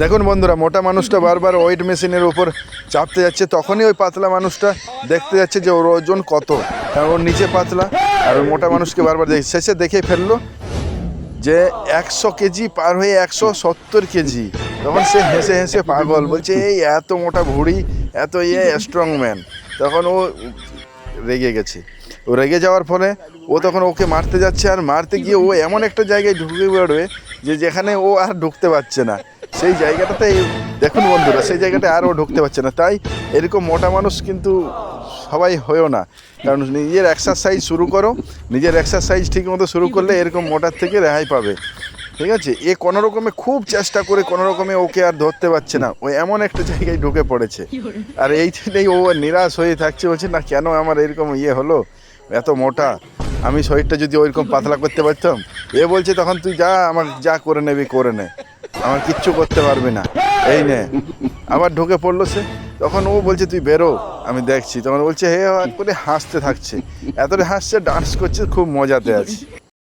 দেখুন বন্ধুরা, মোটা মানুষটা বারবার ওয়েট মেশিনের উপর চাপতে যাচ্ছে, তখনই ওই পাতলা মানুষটা দেখতে যাচ্ছে যে ওর ওজন কত, কারণ ওর নিচে পাতলা আর ওই মোটা মানুষকে বারবার শেষে দেখে ফেললো যে 100 কেজি পার হয়ে 170 কেজি। তখন সে হেসে হেসে পাগল, বলছে এই এত মোটা ভুঁড়ি, এত স্ট্রং ম্যান। তখন ও রেগে গেছে। ও রেগে যাওয়ার ফলে ও তখন ওকে মারতে যাচ্ছে, আর মারতে গিয়ে ও এমন একটা জায়গায় ঢুকে পড়বে যে যেখানে ও আর ঢুকতে পারছে না। সেই জায়গাটাতে দেখুন বন্ধুরা, সেই জায়গাটায় আর ও ঢুকতে পারছে না। তাই এরকম মোটা মানুষ কিন্তু সবাই হয়েও না, কারণ নিজের এক্সারসাইজ শুরু করো। নিজের এক্সারসাইজ ঠিক মতো শুরু করলে এরকম মোটার থেকে রেহাই পাবে, ঠিক আছে? এ কোনো রকমে খুব চেষ্টা করে কোনো রকমে ওকে আর ধরতে পারছে না। ও এমন একটা জায়গায় ঢুকে পড়েছে, আর এই জন্যই ও নিরাশ হয়ে থাকছে, বলছে না কেন আমার এরকম হলো, এত মোটা, আমি শরীরটা যদি ওইরকম পাতলা করতে পারতাম। এ বলছে তখন তুই যা, আমার যা করে নেবি করে নে, আমার কিচ্ছু করতে পারবি না, এই নে। আবার ঢুকে পড়লো সে। তখন ও বলছে তুই বেরো, আমি দেখছি। তখন বলছে হে করে হাসতে থাকছে, এতটা হাসছে, ডান্স করছে, খুব মজাতে আছে।